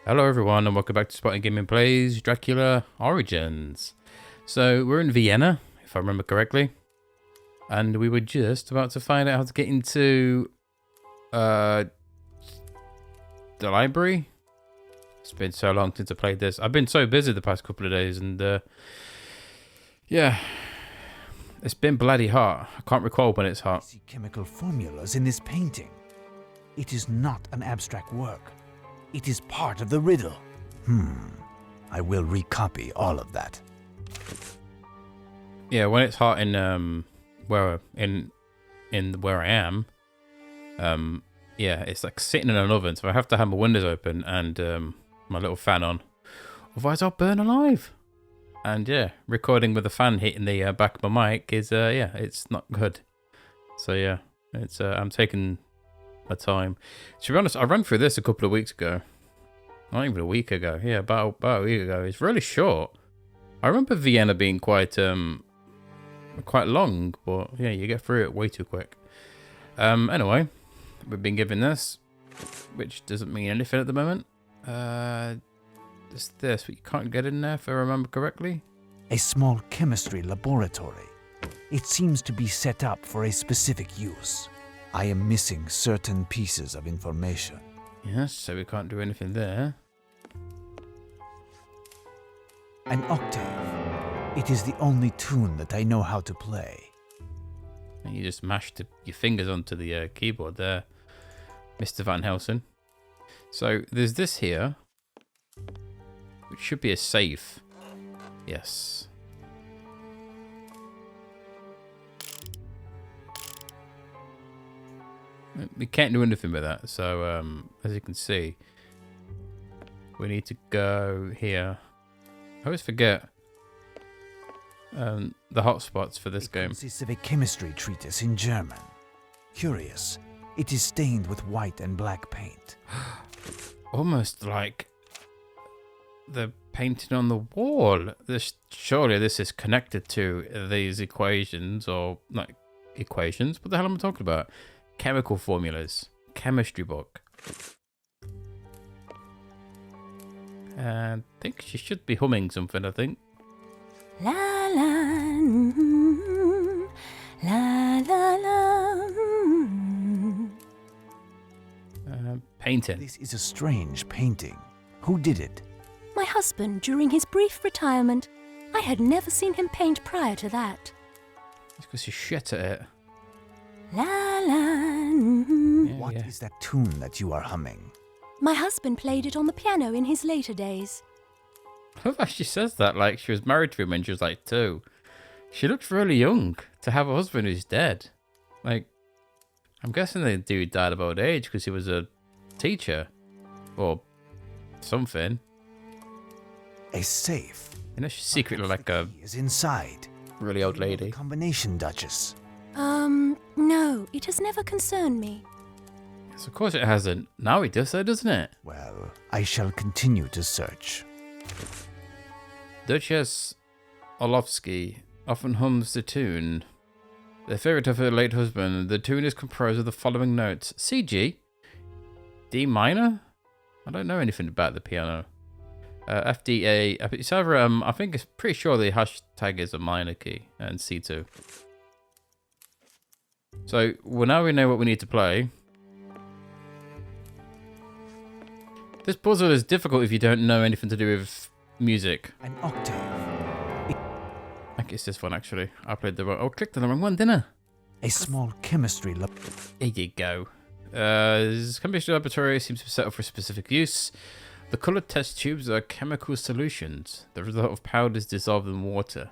Hello everyone and welcome back to SpartanGaming Plays Dracula Origins. So we're in Vienna, if I remember correctly. And we were just about to find out how to get into the library. It's been so long since I played this. I've been so busy the past couple of days and yeah, it's been bloody hot. I can't recall when it's hot. I see chemical formulas in this painting. It is not an abstract work. It is part of the riddle. I will recopy all of that. Yeah, when it's hot in where I am, yeah, it's like sitting in an oven, so I have to have my windows open and my little fan on, otherwise I'll burn alive. And yeah, recording with the fan hitting the back of my mic is yeah, it's not good. So yeah, it's I'm taking my time. To be honest, I ran through this a couple of weeks ago. Not even a week ago. Yeah, about a week ago. It's really short. I remember Vienna being quite long, but yeah, you get through it way too quick. Anyway, we've been given this, which doesn't mean anything at the moment. It's this, but you can't get in there if I remember correctly. A small chemistry laboratory. It seems to be set up for a specific use. I am missing certain pieces of information. Yes, so we can't do anything there. An octave. It is the only tune that I know how to play. And you just mashed your fingers onto the keyboard there, Mr. Van Helsing. So there's this here, which should be a safe. Yes. We can't do anything with that, so as you can see, we need to go here. I always forget the hotspots for this game. It consists of a chemistry treatise in German. Curious, it is stained with white and black paint. Almost like the painting on the wall. Surely this is connected to these equations, or not equations. What the hell am I talking about? Chemical formulas, chemistry book. And I think she should be humming something, I think. La la, la la la. Painting. This is a strange painting. Who did it? My husband during his brief retirement. I had never seen him paint prior to that. It's because you're shit at it. La la. What is that tune that you are humming? My husband played it on the piano in his later days. I love how she says that like she was married to him when she was like 2. She looks really young to have a husband who's dead. Like, I'm guessing the dude died of old age because he was a teacher or something. A safe. You know, she's secretly like a He is inside. really old You know the lady. combination, Duchess. No, it has never concerned me. Yes, of course it hasn't. Now it does, though, doesn't it? Well, I shall continue to search. Duchess Orlovsky often hums the tune. The favorite of her late husband. The tune is composed of the following notes: C G, D minor. I don't know anything about the piano. F D A. It's either I think it's pretty sure the hashtag is a minor key and C2. So well, now we know what we need to play. This puzzle is difficult if you don't know anything to do with music. An octave. I think it's this one actually. I played the wrong. Oh, clicked on the wrong one, didn't I? A small chemistry lab. There you go. This chemistry laboratory seems to be set up for specific use. The coloured test tubes are chemical solutions. The result of powders dissolved in water.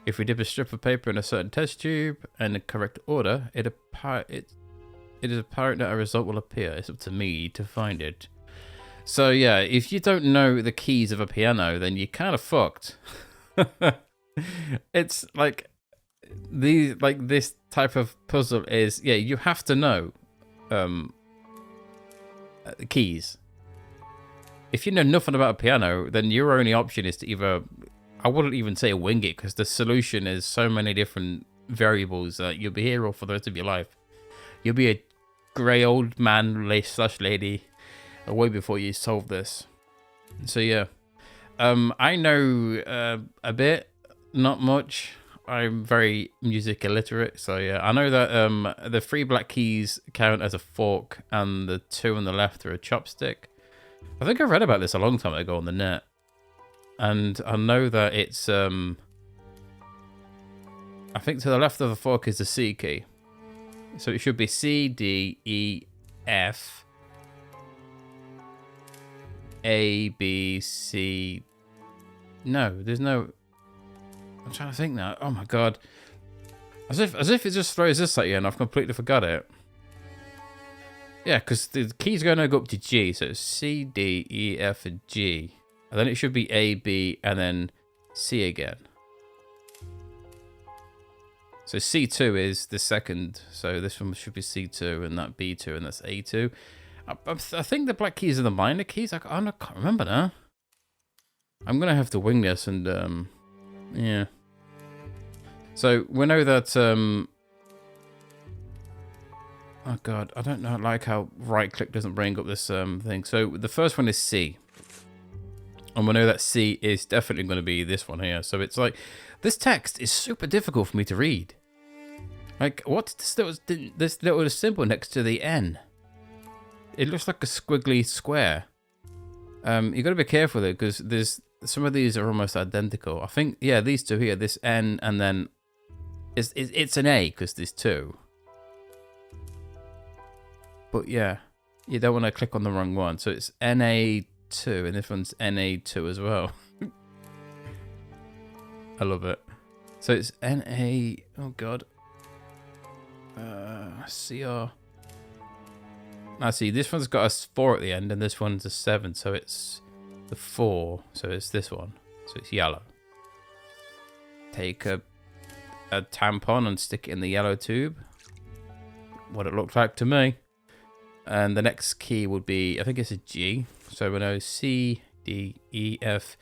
If we dip a strip of paper in a certain test tube in the correct order, it is apparent that a result will appear. It's up to me to find it. So yeah, if you don't know the keys of a piano, then you're kind of fucked. It's like this type of puzzle is, yeah, you have to know keys. If you know nothing about a piano, then your only option is to either, I wouldn't even say wing it, because the solution is so many different variables that you'll be here all for the rest of your life. You'll be a grey old man slash lady way before you solve this. So yeah, I know a bit, not much. I'm very music illiterate, so yeah, I know that the 3 black keys count as a fork, and the 2 on the left are a chopstick. I think I read about this a long time ago on the net, and I know that it's I think to the left of the fork is the C key, so it should be C, D, E, F, A, B, C. No, there's no. I'm trying to think now. Oh my god. As if it just throws this at you and I've completely forgot it. Yeah, because the key's going to go up to G, so it's C, D, E, F, and G. And then it should be A, B, and then C again. So C2 is the second, so this one should be C2, and that B2, and that's A2. I think the black keys are the minor keys. I can't remember now. I'm going to have to wing this and, yeah. So we know that, oh god, I don't know, like how right click doesn't bring up this thing. So the first one is C. And we know that C is definitely going to be this one here. So it's like, this text is super difficult for me to read. Like, what's this little symbol next to the N? It looks like a squiggly square. You got to be careful though, because there's some of these are almost identical. I think, yeah, these two here, this N, and then it's an A because there's 2. But yeah, you don't want to click on the wrong one. So it's NA2, and this one's NA2 as well. I love it. So it's NA. Oh god. CR. Now see, this one's got a 4 at the end, and this one's a 7, so it's the 4. So it's this one. So it's yellow. Take a tampon and stick it in the yellow tube. What it looked like to me. And the next key would be, I think it's a G. So we know C, D, E, F,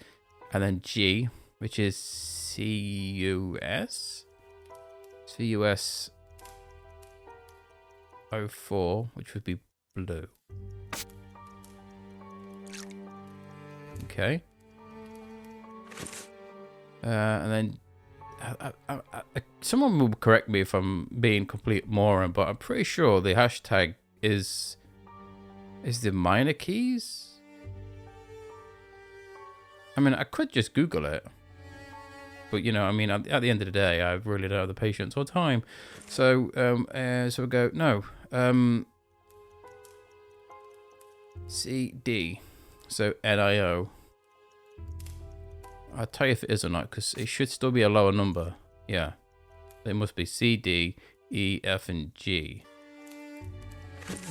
and then G, which is CUS. CUS 04, which would be blue. Okay. And then someone will correct me if I'm being complete moron, but I'm pretty sure the hashtag is the minor keys. I mean, I could just Google it, but you know, I mean, at the end of the day, I really don't have the patience or time. So, so we go no, C D, so NIO. I'll tell you if it is or not, because it should still be a lower number. Yeah, it must be C, D, E, F, and G.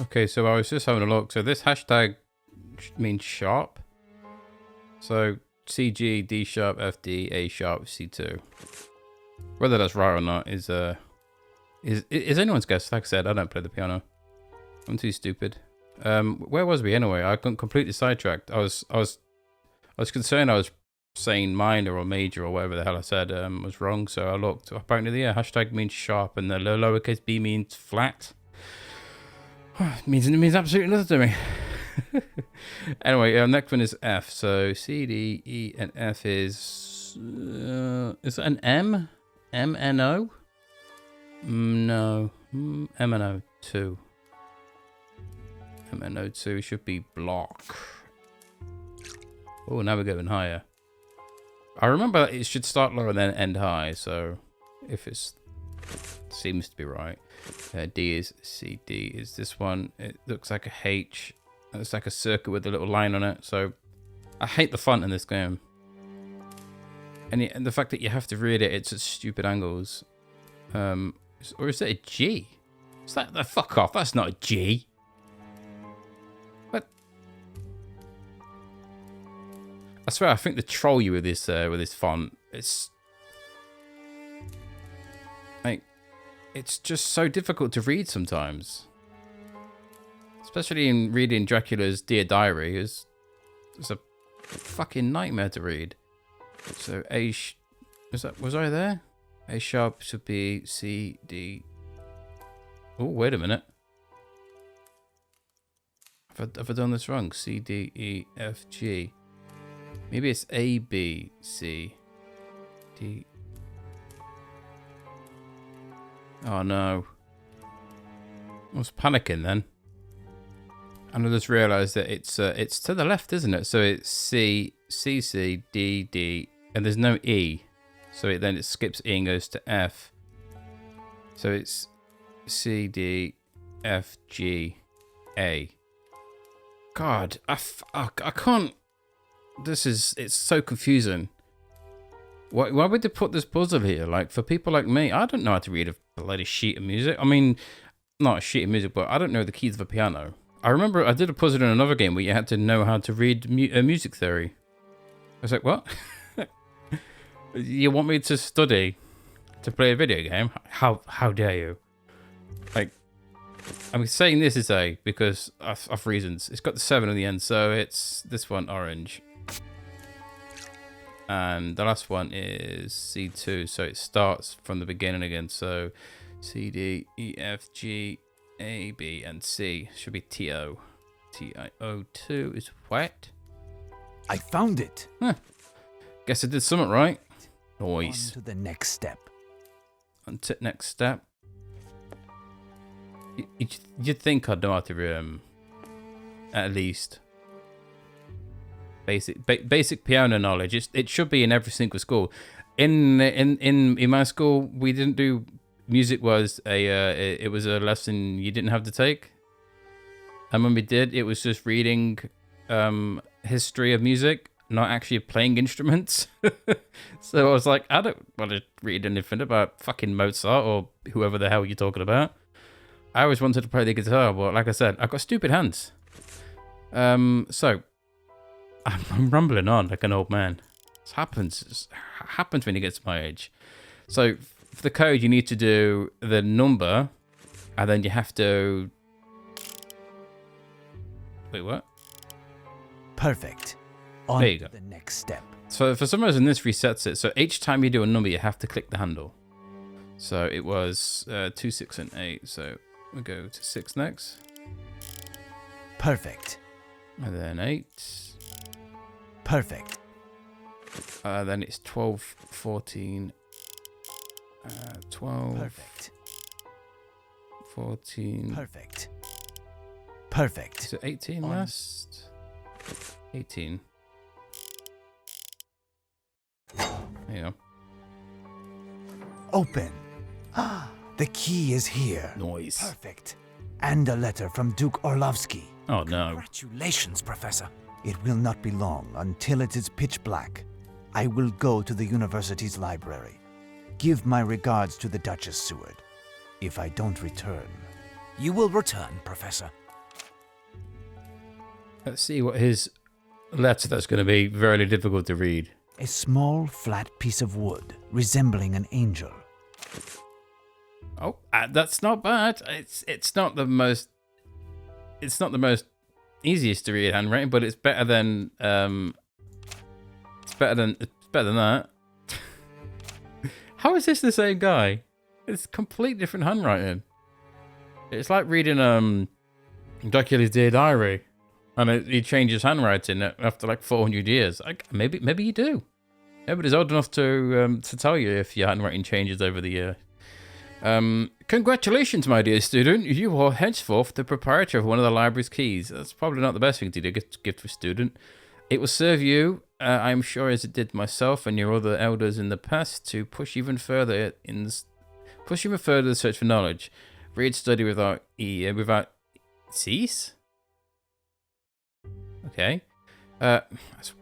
Okay, so I was just having a look. So this hashtag means sharp. So C, G, D sharp, F, D, A sharp, C2. Whether that's right or not is anyone's guess. Like I said, I don't play the piano. I'm too stupid. Where was we anyway? I got completely sidetracked. I was concerned I was saying minor or major or whatever the hell I said was wrong, so I looked. Apparently, yeah, hashtag means sharp, and the lowercase b means flat. It means absolutely nothing to me. Anyway, next one is F. So C, D, E, and F is that an M? MNO? No, MNO2. MNO2 should be block. Oh, now we're going higher. I remember it should start low and then end high, so if it seems to be right. D is C, D is this one. It looks like a H. It's like a circle with a little line on it, so I hate the font in this game. And the fact that you have to read it, it's at stupid angles. Or is it a G? Is that the fuck off? That's not a G. I swear, I think they troll you with this font. It's like, it's just so difficult to read sometimes, especially in reading Dracula's Dear Diary. It's a fucking nightmare to read. So was I there? A sharp should be C, D. Oh, wait a minute. Have I done this wrong? C, D, E, F, G. Maybe it's A, B, C, D. Oh no. I was panicking then. And I just realised that it's to the left, isn't it? So it's C, C, C, D, D, and there's no E. So then it skips E and goes to F. So it's C, D, F, G, A. God, I can't. It's so confusing. Why would they put this puzzle here? Like, for people like me, I don't know how to read a bloody sheet of music. I mean, not a sheet of music, but I don't know the keys of a piano. I remember I did a puzzle in another game where you had to know how to read music theory. I was like, what? You want me to study to play a video game? How dare you? Like, I'm saying this is A because of reasons. It's got the 7 at the end, so it's this one, orange. And the last one is C2, so it starts from the beginning again. So C, D, E, F, G, A, B, and C should be TO. TIO2 is what? I found it. Huh. Guess I did something right. Nice. On to the next step. On to next step. You'd think I'd know how to at least basic piano knowledge. It should be in every single school. In my school, we didn't do music. It was a lesson you didn't have to take. And when we did, it was just reading history of music, not actually playing instruments. So I was like, I don't want to read anything about fucking Mozart or whoever the hell you're talking about. I always wanted to play the guitar, but like I said, I've got stupid hands. So I'm rambling on like an old man. This happens when you get to my age. So for the code, you need to do the number, and then you have to. Wait, what? Perfect. On there you go. to the next step. So for some reason, this resets it. So each time you do a number, you have to click the handle. So it was 2, 6, and 8. So we go to 6 next. Perfect. And then 8. Perfect. Then it's 12, 14, 12. Perfect. 14. Perfect. Perfect. Is it 18 last? 18. There you go. Open. Ah, the key is here. Noise. Perfect. And a letter from Duke Orlovsky. Oh no. Congratulations, Professor. It will not be long until it is pitch black. I will go to the university's library. Give my regards to the Duchess Seward. If I don't return... You will return, Professor. Let's see what his letter that's going to be very difficult to read. A small, flat piece of wood resembling an angel. Oh, that's not bad. It's not the most easiest to read handwriting, but it's better than that. How is this the same guy? It's completely different handwriting. It's like reading Dracula's Dear Diary, and he changes handwriting after like 400 years. Maybe you do. Nobody's old enough to tell you if your handwriting changes over the year. Congratulations, my dear student. You are henceforth the proprietor of one of the library's keys. That's probably not the best thing to do, gift for a student. It will serve you, I'm sure, as it did myself and your other elders in the past, to push even further the search for knowledge. Read, study without cease. Okay. That's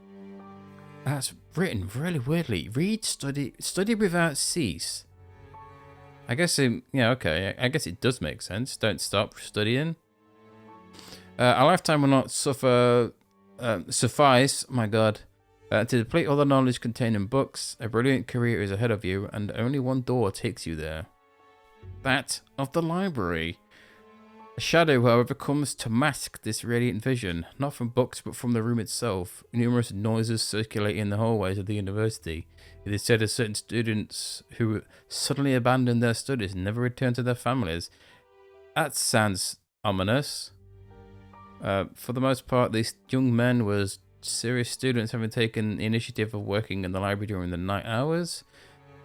written really weirdly. Read, study without cease. I guess okay. I guess it does make sense. Don't stop studying. A lifetime will not suffice, my God, to deplete all the knowledge contained in books. A brilliant career is ahead of you, and only one door takes you there. That of the library. A shadow, however, comes to mask this radiant vision, not from books, but from the room itself. Numerous noises circulate in the hallways of the university. It is said that certain students who suddenly abandon their studies and never return to their families. That sounds ominous. For the most part, these young men were serious students having taken the initiative of working in the library during the night hours.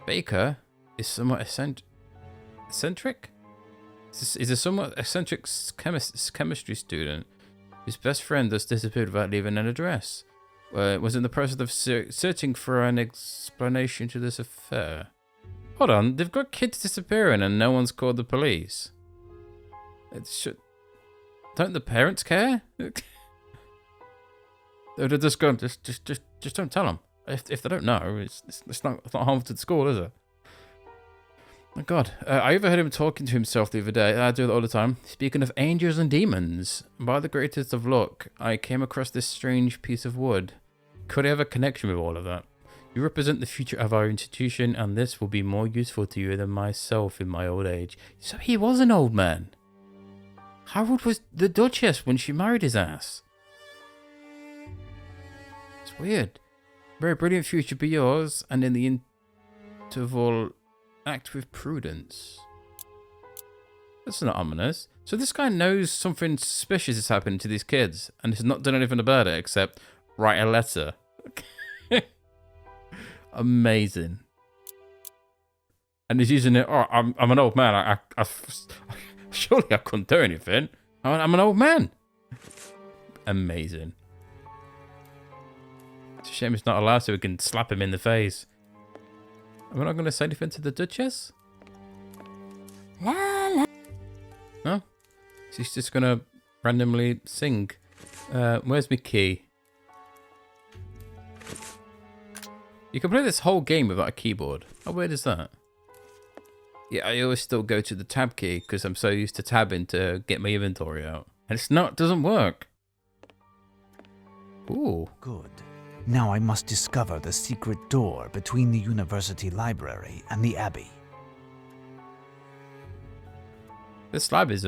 Baker is somewhat eccentric? Is a somewhat eccentric chemistry student whose best friend has disappeared without leaving an address. Was in the process of searching for an explanation to this affair. Hold on, they've got kids disappearing and no one's called the police. Don't the parents care? They're just going, just don't tell them. If they don't know, it's not harmful to the school, is it? My God, I overheard him talking to himself the other day. I do that all the time. Speaking of angels and demons, by the greatest of luck, I came across this strange piece of wood. Could I have a connection with all of that? You represent the future of our institution, and this will be more useful to you than myself in my old age. So he was an old man. How old was the Duchess when she married his ass? It's weird. Very brilliant future be yours, and in the interval, act with prudence. That's not ominous. So this guy knows something suspicious is happening to these kids, and has not done anything about it except write a letter. Amazing. And he's using it. Oh, I'm an old man. I surely I couldn't do anything. I'm an old man. Amazing. It's a shame he's not allowed, so we can slap him in the face. Am I not going to say anything to the Duchess? La la. No? She's just going to randomly sing. Where's my key? You can play this whole game without a keyboard. How weird is that? Yeah, I always still go to the tab key because I'm so used to tabbing to get my inventory out. And it doesn't work. Ooh. Good. Now I must discover the secret door between the university library and the abbey. This lab is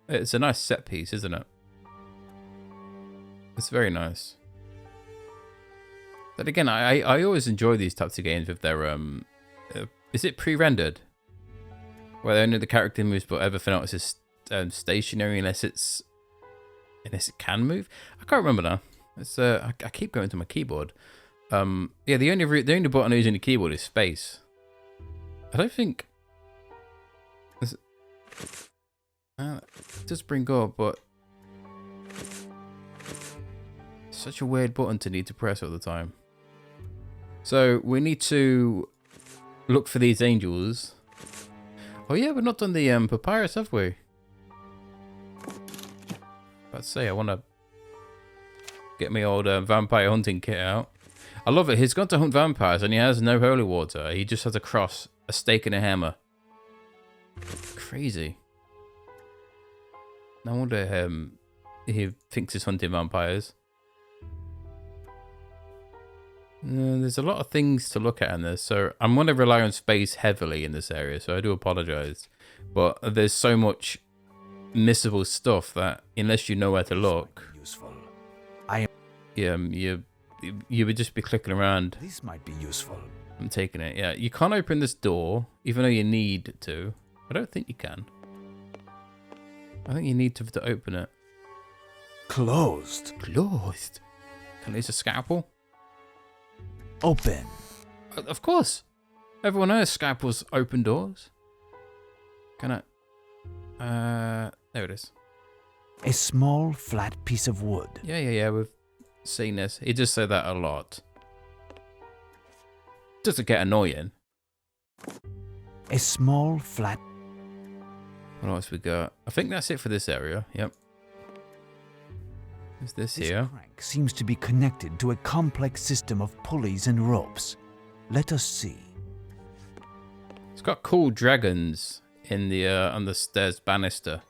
it's a nice set piece, isn't it? It's very nice. But again, I always enjoy these types of games with their is it pre-rendered? Where only the character moves, but everything else is stationary unless it can move. I can't remember now. It's I keep going to my keyboard. Yeah, the only button I use on the keyboard is space. I don't think it does bring up, but it's such a weird button to need to press all the time. So we need to look for these angels. Oh yeah, we've not done the papyrus, have we? About to say, I want to get my old vampire hunting kit out. I love it. He's gone to hunt vampires and he has no holy water. He just has a cross, a stake and a hammer. Crazy. No wonder he thinks he's hunting vampires. There's a lot of things to look at in this, so I'm going to rely on space heavily in this area, so I do apologize. But there's so much missable stuff that unless you know where to look, Useful. you would just be clicking around. This might be useful. I'm taking it. Yeah, you can't open this door, even though you need to. I don't think you can. I think you need to open it. Closed. Closed. Can I use a scalpel? Open. Of course. Everyone knows scalpels open doors. Can I? There it is. A small, flat piece of wood. Yeah. We've seen this. He just said that a lot. Doesn't get annoying. A small, flat... What else we got? I think that's it for this area. Yep. There's this here. crank seems to be connected to a complex system of pulleys and ropes. Let us see. It's got cool dragons in the on the stairs banister.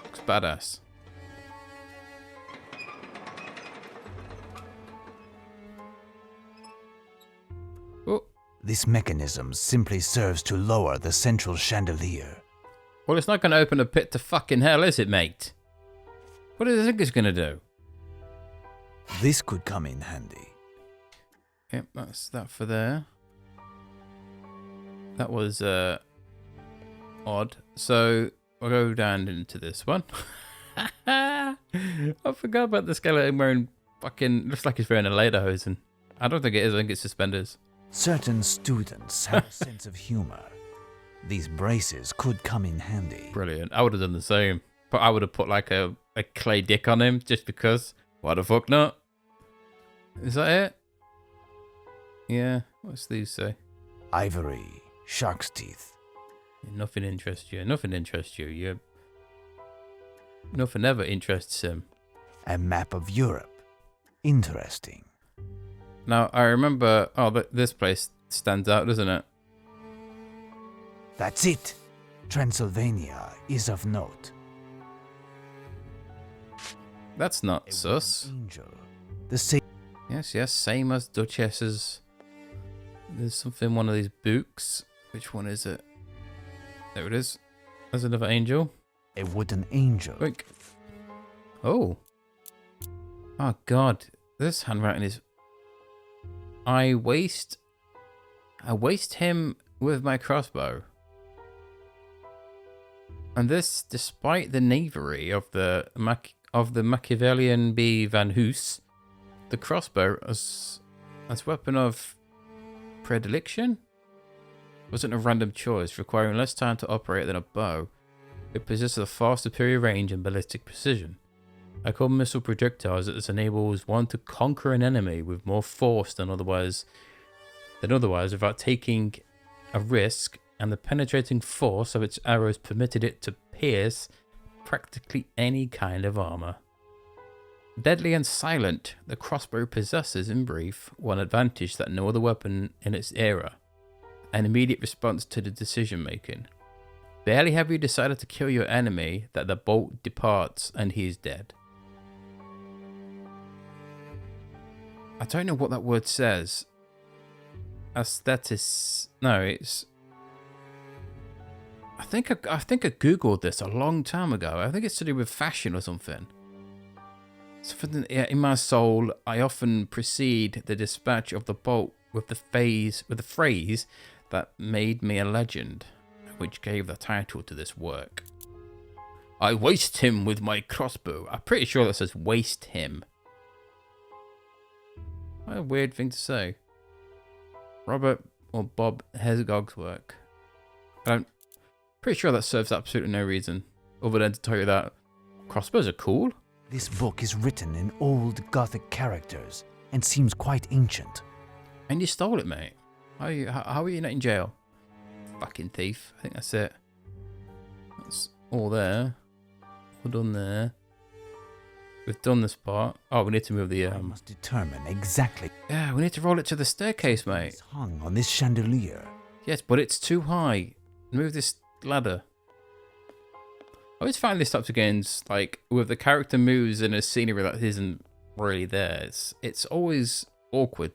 Looks badass. Oh. This mechanism simply serves to lower the central chandelier. Well, it's not going to open a pit to fucking hell, is it, mate? What do you think it's going to do? This could come in handy. Yep, that's that for there. That was odd. So we'll go down into this one. I forgot about the skeleton wearing fucking looks like he's wearing a lederhosen. I don't think it is. I think it's suspenders. Certain students have a sense of humor. These braces could come in handy. Brilliant. I would have done the same. But I would have put like a clay dick on him just because. Why the fuck not? Is that it? Yeah. What's these say? Ivory, shark's teeth. Nothing interests you. Nothing interests you. Nothing ever interests him. A map of Europe. Interesting. Now, I remember... Oh, but this place stands out, doesn't it? That's it. Transylvania is of note. That's not A sus. wooden angel. The same. Yes, same as Duchess's. There's something in one of these books. Which one is it? There it is. There's another angel. A wooden angel. Quick. Oh. Oh, God. This handwriting is... I waste him with my crossbow. And this, despite the knavery of the 𝘨𝘮𝘮𝘭𝘪𝘴𝘩𝘦𝘪𝘳, the crossbow as weapon of predilection wasn't a random choice, requiring less time to operate than a bow. It possesses a far superior range and ballistic precision. I call missile projectiles that this enables one to conquer an enemy with more force than otherwise without taking a risk, and the penetrating force of its arrows permitted it to pierce practically any kind of armor. Deadly and silent, the crossbow possesses, in brief, one advantage that no other weapon in its era: an immediate response to the decision making. Barely have you decided to kill your enemy that the bolt departs and he is dead. I don't know what that word says. Aesthetis. No, it's... I think I googled this a long time ago. I think it's to do with fashion or something. Something in my soul, I often precede the dispatch of the bolt with the phrase that made me a legend, which gave the title to this work. I waste him with my crossbow. I'm pretty sure that says waste him. What a weird thing to say. Robert or Bob Herzog's work. I'm pretty sure that serves absolutely no reason other than to tell you that crossbows are cool. This book is written in old Gothic characters and seems quite ancient. And you stole it, mate. How are you not in jail? Fucking thief. I think that's it. That's all there. All done there. We've done this part. Oh, we need to move the... I must determine exactly. Yeah, we need to roll it to the staircase, mate. It's hung on this chandelier. Yes, but it's too high. Move this ladder. I always find this types of games, like, with the character moves in a scenery that isn't really there. It's always awkward.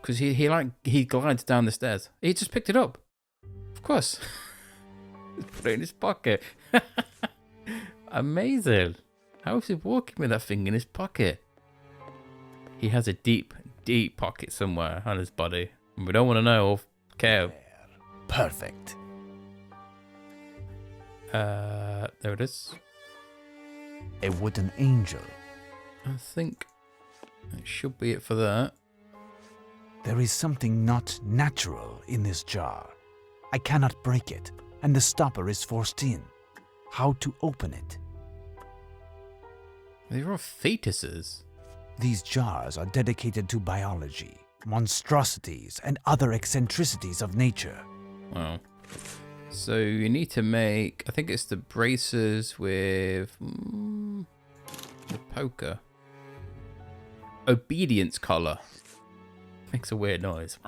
Because he glides down the stairs. He just picked it up. Of course. Just put it in his pocket. Amazing. How is he walking with that thing in his pocket? He has a deep, deep pocket somewhere on his body. And we don't want to know or care. Perfect. There it is. A wooden angel. I think it should be it for that. There is something not natural in this jar. I cannot break it, and the stopper is forced in. How to open it? They're all fetuses. These jars are dedicated to biology, monstrosities, and other eccentricities of nature. Wow. So you need to make, I think it's the braces with the poker. Obedience collar. Makes a weird noise.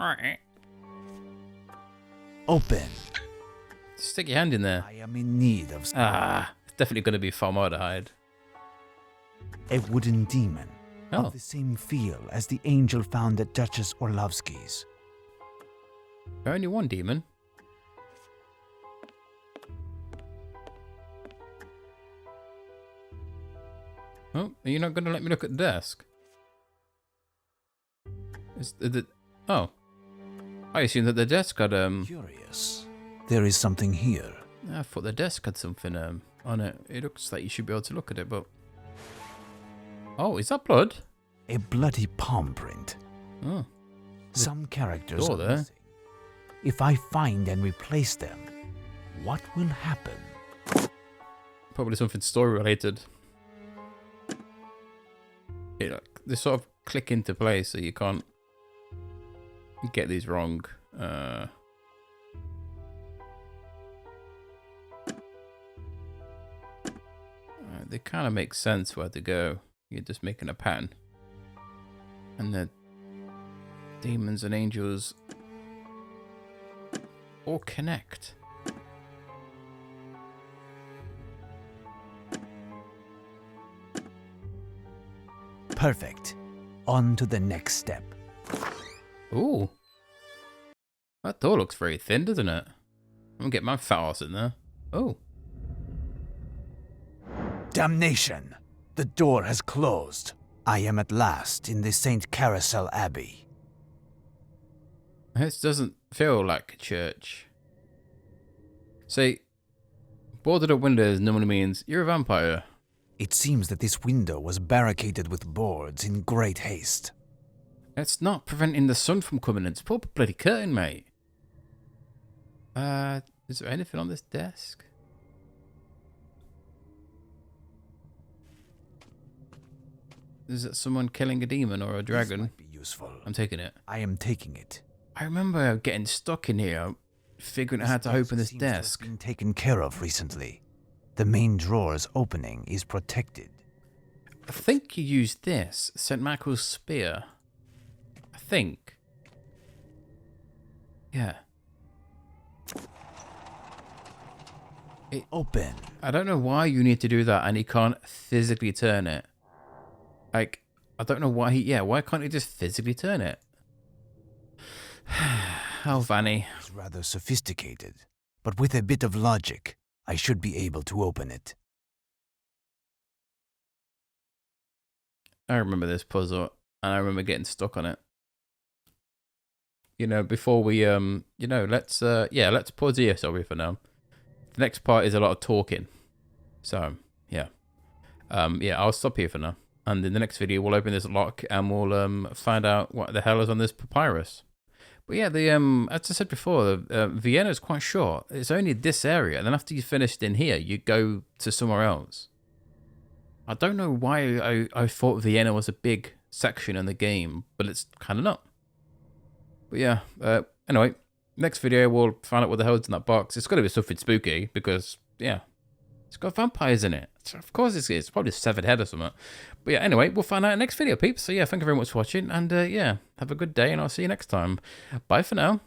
Open. Stick your hand in there. I am in need of It's definitely going to be formaldehyde. a wooden demon Oh. of the same feel as the angel found at Duchess Orlovsky's. Only one demon. Oh, are you not going to let me look at the desk? Oh. I assume that the desk had, Curious. There is something here. I thought the desk had something, on it. It looks like you should be able to look at it, but... Oh, is that blood? A bloody palm print. Oh. Some characters door are there. missing. If I find and replace them, what will happen? Probably something story related. They sort of click into place, so you can't get these wrong. They kind of make sense where to go. You're just making a pattern. And the demons and angels all connect. Perfect. On to the next step. Ooh. That door looks very thin, doesn't it? I'm gonna get my fat ass in there. Oh. Damnation! The door has closed. I am at last in the St. Carousel Abbey. This doesn't feel like a church. See, boarded up windows normally means you're a vampire. It seems that this window was barricaded with boards in great haste. It's not preventing the sun from coming in. It's pull up a bloody curtain, mate. Is there anything on this desk? Is it someone killing a demon or a dragon? This might be useful. I'm taking it. I am taking it. I remember getting stuck in here, figuring out how to open this seems to have desk. been taken care of recently. The main drawer's opening is protected. I think you used this, 𝘱𝘦𝘴𝘱𝑦𝘦𝘪𝑗𝑒 spear. I think. Yeah. Open. I don't know why you need to do that and he can't physically turn it. Like, I don't know why why can't he just physically turn it? Oh, Vanny. It's rather sophisticated, but with a bit of logic, I should be able to open it. I remember this puzzle and I remember getting stuck on it. You know, before we, let's pause here, sorry, for now. The next part is a lot of talking. So, yeah. I'll stop here for now. And in the next video, we'll open this lock and we'll find out what the hell is on this papyrus. But yeah, as I said before, Vienna is quite short. It's only this area. And then after you've finished in here, you go to somewhere else. I don't know why I thought Vienna was a big section in the game, but it's kind of not. But yeah, anyway, next video, we'll find out what the hell's in that box. It's got to be something spooky because, yeah, it's got vampires in it. So of course it's probably a severed head or something. But yeah, anyway, we'll find out in the next video, peeps. So yeah, thank you very much for watching. And yeah, have a good day and I'll see you next time. Bye for now.